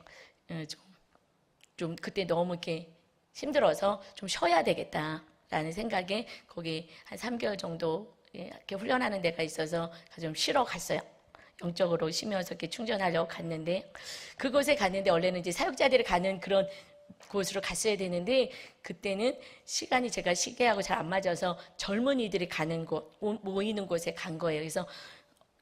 [SPEAKER 1] 좀 그때 너무 이렇게 힘들어서 좀 쉬어야 되겠다라는 생각에 거기 한 3개월 정도 이렇게 훈련하는 데가 있어서 좀 쉬러 갔어요. 영적으로 쉬면서 이렇게 충전하려고 갔는데, 그곳에 갔는데 원래는 이제 사역자들이 가는 그런 곳으로 갔어야 되는데, 그때는 시간이 제가 시계하고 잘 안 맞아서 젊은이들이 가는 곳, 모이는 곳에 간 거예요. 그래서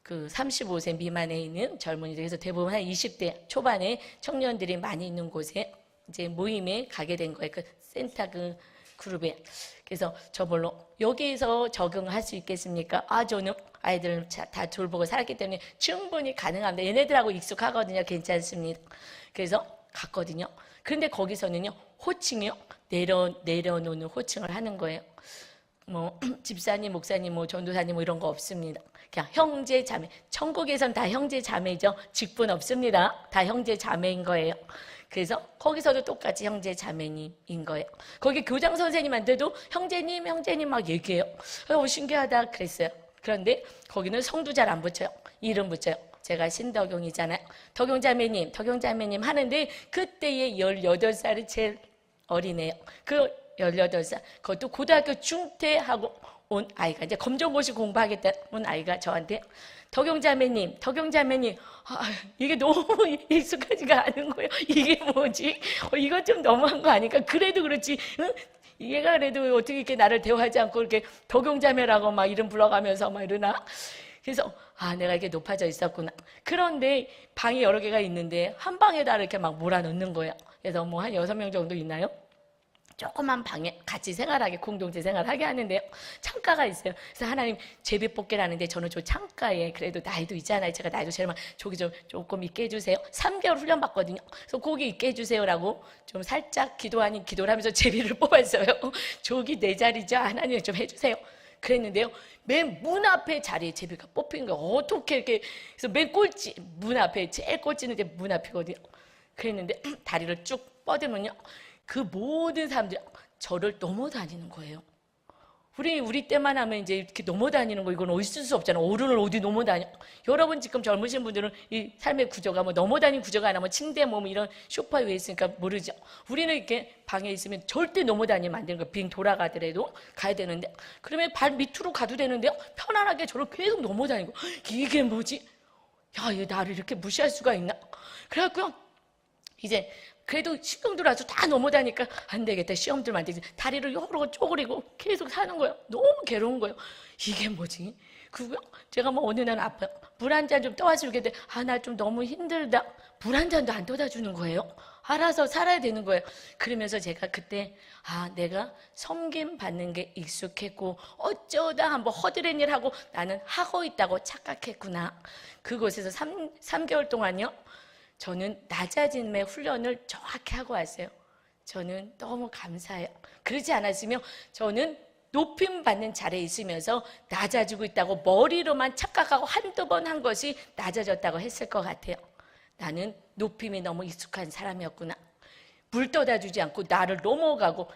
[SPEAKER 1] 그 35세 미만에 있는 젊은이들, 그래서 대부분 한 20대 초반에 청년들이 많이 있는 곳에 이제 모임에 가게 된 거예요. 그 센터 그 그룹에. 그래서 저번로 여기에서 적응할 수 있겠습니까? 저는 아이들 다 돌보고 살았기 때문에 충분히 가능합니다. 얘네들하고 익숙하거든요. 괜찮습니다. 그래서 갔거든요. 그런데 거기서는요, 호칭이요, 내려놓는 호칭을 하는 거예요. 뭐 집사님, 목사님, 뭐 전도사님 뭐 이런 거 없습니다. 그냥 형제 자매. 천국에선 다 형제 자매죠. 직분 없습니다. 다 형제 자매인 거예요. 그래서 거기서도 똑같이 형제 자매님인 거예요. 거기 교장 선생님한테도 형제님, 형제님 막 얘기해요. 신기하다 그랬어요. 그런데 거기는 성도 잘 안 붙여요. 이름 붙여요. 제가 신덕용이잖아요. 덕용자매님 하는데 그때의 18살이 제일 어리네요. 그 18살, 그것도 고등학교 중퇴하고 온 아이가, 이제 검정고시 공부하겠다 온 아이가 저한테 덕용자매님, 이게 너무 익숙하지가 않은 거예요. 이게 뭐지? 이거 좀 너무한 거 아닐까? 그래도 그렇지, 응? 얘가 그래도 어떻게 이렇게 나를 대우하지 않고 이렇게 덕용자매라고 막 이름 불러가면서 막 이러나? 그래서 내가 이렇게 높아져 있었구나. 그런데 방이 여러 개가 있는데 한 방에다 이렇게 막 몰아넣는 거예요. 그래서 뭐 한 6명 정도 있나요? 조그만 방에 같이 생활하게, 공동체 생활하게 하는데요. 창가가 있어요. 그래서 하나님 제비뽑기라는데 저는 저 창가에 그래도 나이도 있잖아요. 제가 나이도 제일 저기 좀 조금 있게 해주세요. 3개월 훈련 받거든요. 그래서 거기 있게 해주세요라고 좀 살짝 기도 아닌 기도를 하면서 제비를 뽑았어요. 저기 내 자리죠. 하나님 좀 해주세요. 그랬는데요. 맨 문 앞에 자리에 제비가 뽑힌 거예요. 어떻게 이렇게. 그래서 맨 꼴찌, 문 앞에, 제일 꼴찌는 이제 문 앞이거든요. 그랬는데 다리를 쭉 뻗으면요, 그 모든 사람들이 저를 넘어다니는 거예요. 우리 때만 하면 이제 이렇게 넘어다니는 거, 이건 있을 수 없잖아. 어른을 어디 넘어다녀. 여러분 지금 젊으신 분들은 이 삶의 구조가 뭐 넘어다니는 구조가 아니라 뭐 침대 뭐 이런 소파 위에 있으니까 모르죠. 우리는 이렇게 방에 있으면 절대 넘어다니면 안 되는 거예요. 빙 돌아가더라도 가야 되는데, 그러면 발 밑으로 가도 되는데요, 편안하게 저를 계속 넘어다니고, 이게 뭐지? 야, 얘 나를 이렇게 무시할 수가 있나? 그래갖고요, 이제 그래도 신경 들어와서 다 넘어다니까 안 되겠다. 시험 들면 안 되지. 다리를 여러 쪼그리고 계속 사는 거예요. 너무 괴로운 거예요. 이게 뭐지? 그리고 제가 뭐 어느 날 아파요. 물 한 잔 좀 떠와주게 돼. 나 좀 너무 힘들다. 물 한 잔도 안 떠다 주는 거예요. 알아서 살아야 되는 거예요. 그러면서 제가 그때 내가 섬김 받는 게 익숙했고 어쩌다 한번 허드렛 일 하고 나는 하고 있다고 착각했구나. 그곳에서 3개월 동안요, 저는 낮아짐의 훈련을 정확히 하고 왔어요. 저는 너무 감사해요. 그러지 않았으면 저는 높임 받는 자리에 있으면서 낮아지고 있다고 머리로만 착각하고 한두 번 한 것이 낮아졌다고 했을 것 같아요. 나는 높임이 너무 익숙한 사람이었구나. 물 떠다 주지 않고 나를 넘어가고,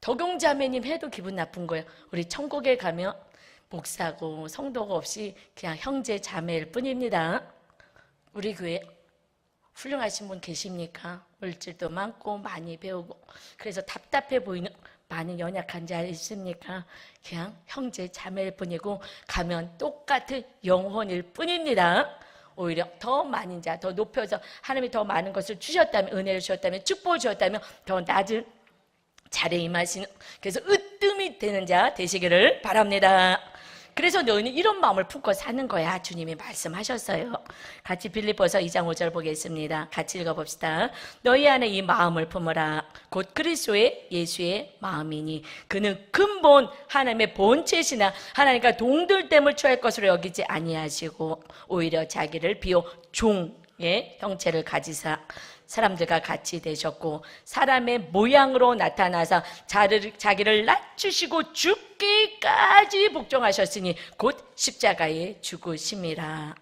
[SPEAKER 1] 덕용자매님 해도 기분 나쁜 거예요. 우리 천국에 가면 목사고 성도가 없이 그냥 형제 자매일 뿐입니다. 우리 교회 훌륭하신 분 계십니까? 물질도 많고 많이 배우고, 그래서 답답해 보이는 많은 연약한 자 있습니까? 그냥 형제 자매일 뿐이고 가면 똑같은 영혼일 뿐입니다. 오히려 더 많은 자, 더 높여서 하나님이 더 많은 것을 주셨다면, 은혜를 주셨다면, 축복을 주셨다면 더 낮은 자리에 임하시는, 그래서 으뜸이 되는 자 되시기를 바랍니다. 그래서 너희는 이런 마음을 품고 사는 거야. 주님이 말씀하셨어요. 같이 빌립보서 2장 5절 보겠습니다. 같이 읽어봅시다. 너희 안에 이 마음을 품어라. 곧 그리스도의 예수의 마음이니 그는 근본 하나님의 본체시나 하나님과 동들됨을 취할 것으로 여기지 아니하시고 오히려 자기를 비워 종의 형체를 가지사 사람들과 같이 되셨고 사람의 모양으로 나타나서 자기를 낮추시고 죽기까지 복종하셨으니 곧 십자가에 죽으심이라.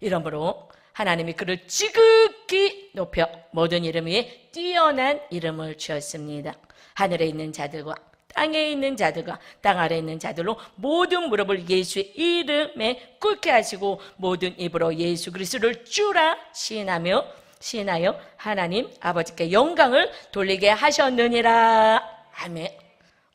[SPEAKER 1] 이러므로 하나님이 그를 지극히 높여 모든 이름 위에 뛰어난 이름을 주었습니다. 하늘에 있는 자들과 땅에 있는 자들과 땅 아래에 있는 자들로 모든 무릎을 예수의 이름에 꿇게 하시고 모든 입으로 예수 그리스도를 주라 시인하여 하나님 아버지께 영광을 돌리게 하셨느니라. 아멘.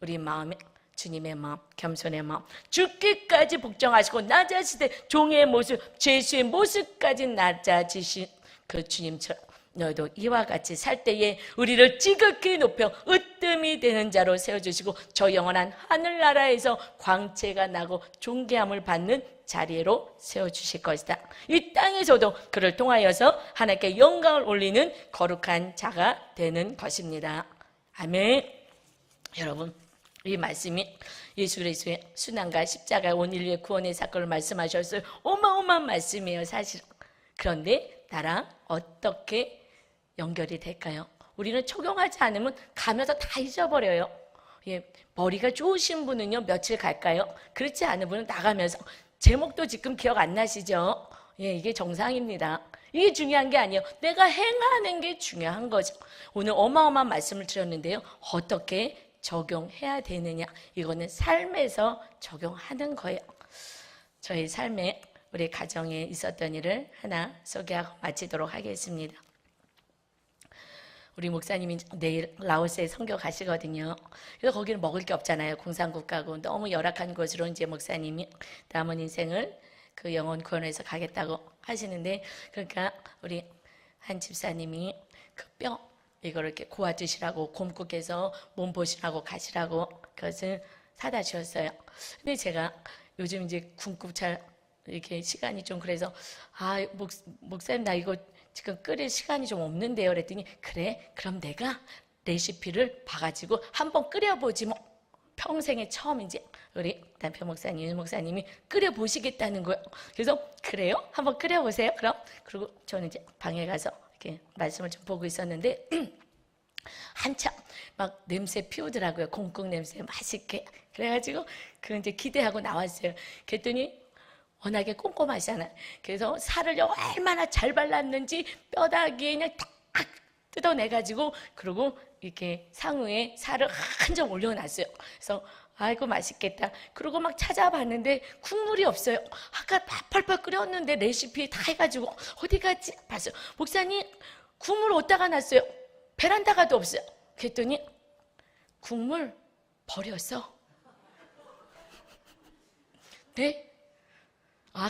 [SPEAKER 1] 우리 마음에 주님의 마음, 겸손의 마음, 죽기까지 복종하시고 낮아지되 종의 모습, 죄수의 모습까지 낮아지신 그 주님처럼 너희도 이와 같이 살 때에 우리를 지극히 높여 으뜸이 되는 자로 세워주시고 저 영원한 하늘나라에서 광채가 나고 존귀함을 받는 자리로 세워주실 것이다. 이 땅에서도 그를 통하여서 하나님께 영광을 올리는 거룩한 자가 되는 것입니다. 아멘. 여러분, 이 말씀이 예수 그리스도의 순환과 십자가의 온 인류의 구원의 사건을 말씀하셨어요. 어마어마한 말씀이에요, 사실. 그런데 나랑 어떻게 연결이 될까요? 우리는 적용하지 않으면 가면서 다 잊어버려요. 예, 머리가 좋으신 분은요 며칠 갈까요? 그렇지 않은 분은 나가면서 제목도 지금 기억 안 나시죠? 예, 이게 정상입니다. 이게 중요한 게 아니에요. 내가 행하는 게 중요한 거죠. 오늘 어마어마한 말씀을 드렸는데요. 어떻게 적용해야 되느냐? 이거는 삶에서 적용하는 거예요. 저희 삶에 우리 가정에 있었던 일을 하나 소개하고 마치도록 하겠습니다. 우리 목사님이 내일 라오스에 선교 가시거든요. 그래서 거기는 먹을 게 없잖아요. 공산국가고 너무 열악한 곳으로 이제 목사님이 남은 인생을 그 영혼 구원에서 가겠다고 하시는데, 그러니까 우리 한 집사님이 그 뼈 이거를 이렇게 고아 드시라고 곰국해서 몸 보시라고 가시라고 그것을 사다 주었어요. 근데 제가 요즘 이제 군국 잘 이렇게 시간이 좀 그래서 목사님 나 이거 지금 끓일 시간이 좀 없는데요. 그랬더니 그래 그럼 내가 레시피를 봐가지고 한번 끓여보지 뭐. 평생에 처음 이제 우리 남편 목사님, 목사님이 끓여보시겠다는 거예요. 그래서 그래요? 한번 끓여보세요. 그럼 그리고 저는 이제 방에 가서 이렇게 말씀을 좀 보고 있었는데 한참 막 냄새 피우더라고요. 곰국 냄새 맛있게. 그래가지고 그 이제 기대하고 나왔어요. 그랬더니 워낙에 꼼꼼하시잖아요. 그래서 살을 얼마나 잘 발랐는지 뼈다귀에 그냥 딱 뜯어내가지고 그리고 이렇게 상우에 살을 한 점 올려놨어요. 그래서 아이고 맛있겠다. 그리고 막 찾아봤는데 국물이 없어요. 아까 펄펄 끓였는데 레시피 다 해가지고 어디 갔지? 봤어요. 목사님 국물 어디다가 놨어요? 베란다가도 없어요. 그랬더니 국물 버렸어. 네?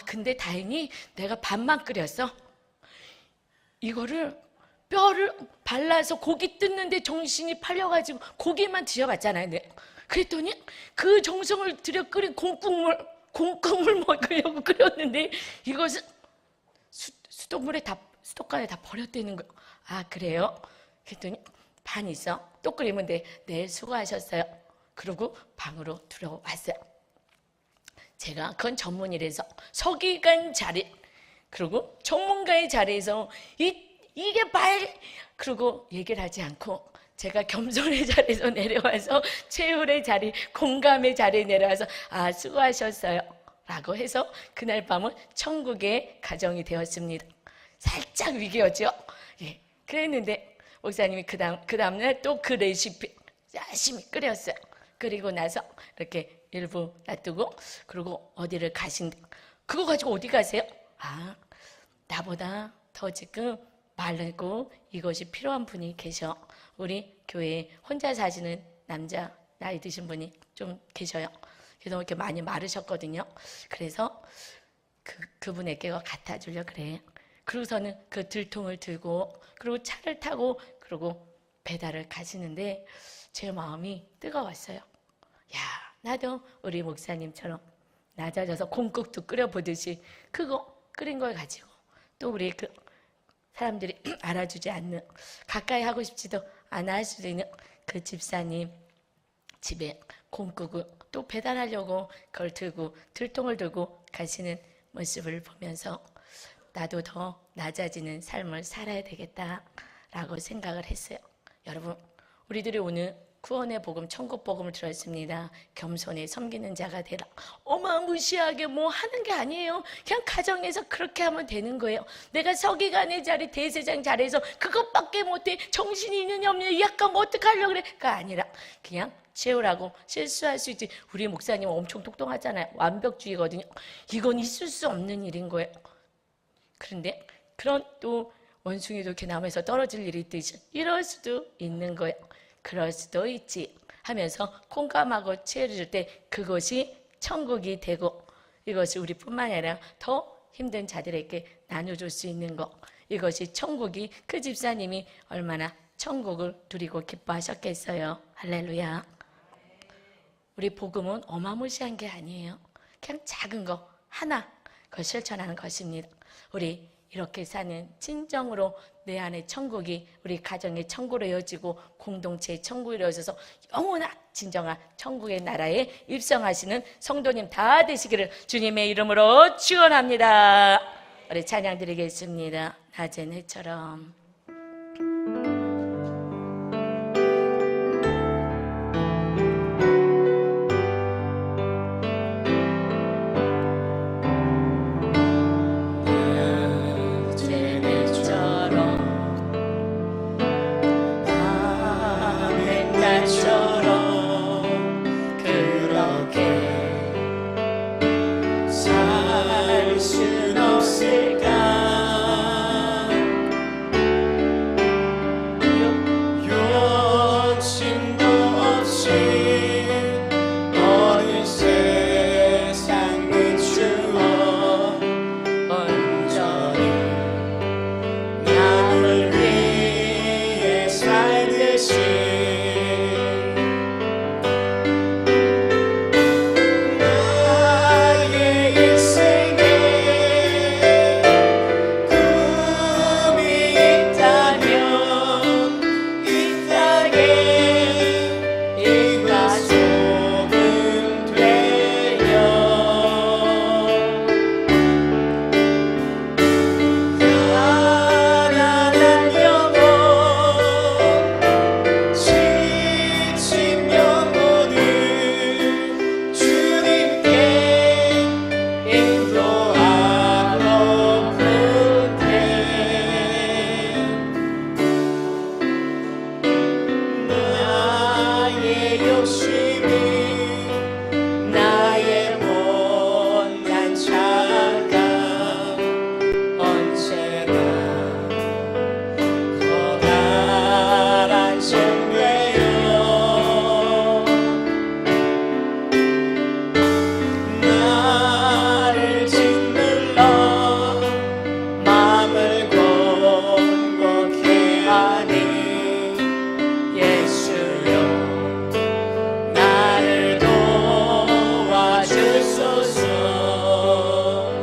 [SPEAKER 1] 근데 다행히 내가 밥만 끓였어. 이거를 뼈를 발라서 고기 뜯는데 정신이 팔려가지고 고기만 드셔봤잖아요. 네. 그랬더니 그 정성을 들여 끓인 곰국물 먹으려고 끓였는데 이것은 수도관에 다 버렸다는 거예요. 그래요? 그랬더니 반 있어. 또 끓이면 돼. 네, 수고하셨어요. 그러고 방으로 들어왔어요. 제가 그건 전문이라서 서기관 자리 그리고 전문가의 자리에서 이게 그리고 얘기를 하지 않고 제가 겸손의 자리에서 내려와서 최후의 자리, 공감의 자리에 내려와서 수고하셨어요 라고 해서 그날 밤은 천국의 가정이 되었습니다. 살짝 위기였죠. 예, 그랬는데 목사님이 그 다음날 또 그 레시피 열심히 끓였어요. 그리고 나서 이렇게 일부 놔두고 그리고 어디를 가신대. 그거 가지고 어디 가세요? 나보다 더 지금 마르고 이것이 필요한 분이 계셔. 우리 교회에 혼자 사시는 남자 나이 드신 분이 좀 계셔요. 그래서 이렇게 많이 마르셨거든요. 그래서 그분에게 갖다 주려 그래. 그러고서는 그 들통을 들고 그리고 차를 타고 그리고 배달을 가시는데 제 마음이 뜨거웠어요. 나도 우리 목사님처럼 낮아져서 콩국도 끓여보듯이 그거 끓인 걸 가지고 또 우리 그 사람들이 알아주지 않는, 가까이 하고 싶지도 않아 할 수도 있는 그 집사님 집에 콩국을 또 배달하려고 그걸 들고 들통을 들고 가시는 모습을 보면서 나도 더 낮아지는 삶을 살아야 되겠다라고 생각을 했어요. 여러분, 우리들이 오늘 구원의 복음, 천국 복음을 들었습니다. 겸손히 섬기는 자가 되라. 어마무시하게 뭐 하는 게 아니에요. 그냥 가정에서 그렇게 하면 되는 거예요. 내가 서기관의 자리, 대제사장 자리에서 그것밖에 못해. 정신이 있느냐 없느냐, 약간 뭐 어떡하려고 그래.가 아니라 그냥 채우라고. 실수할 수 있지. 우리 목사님은 엄청 똑똑하잖아요. 완벽주의거든요. 이건 있을 수 없는 일인 거예요. 그런데 그런 또 원숭이도 이렇게 나무에서 떨어질 일이 있듯이 이럴 수도 있는 거예요. 그럴 수도 있지 하면서 공감하고 채워줄 때 그것이 천국이 되고, 이것이 우리뿐만 아니라 더 힘든 자들에게 나눠줄 수 있는 것, 이것이 천국이, 그 집사님이 얼마나 천국을 누리고 기뻐하셨겠어요. 할렐루야. 우리 복음은 어마무시한 게 아니에요. 그냥 작은 거 하나, 그걸 실천하는 것입니다. 우리 이렇게 사는 진정으로 내 안에 천국이 우리 가정의 천국으로 이어지고 공동체의 천국으로 이어져서 영원한 진정한 천국의 나라에 입성하시는 성도님 다 되시기를 주님의 이름으로 축원합니다. 우리 찬양 드리겠습니다. 낮은 해처럼.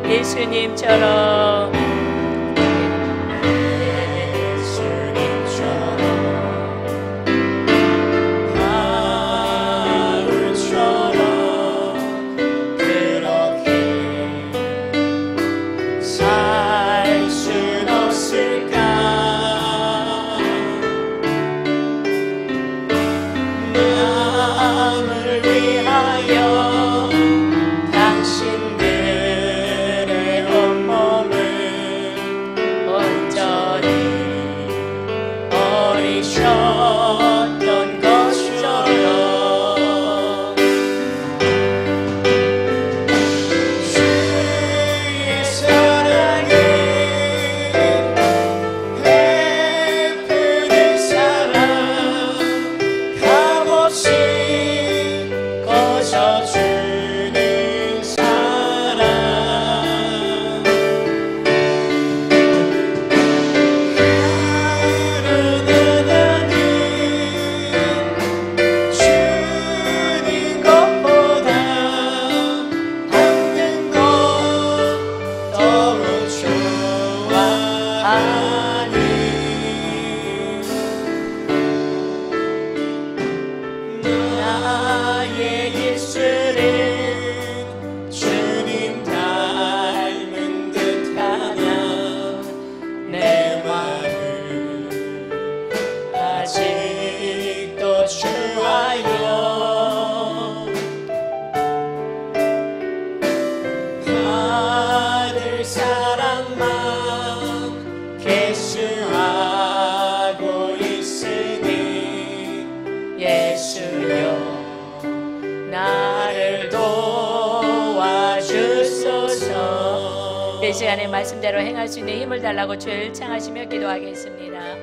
[SPEAKER 1] 예수님처럼
[SPEAKER 2] 당신들의 온몸을 사랑만 계수하고 있으니
[SPEAKER 1] 예수여 나를 도와주소서. 이 시간에 말씀대로 행할 수 있는 힘을 달라고 주여 일창하시며 기도하겠습니다.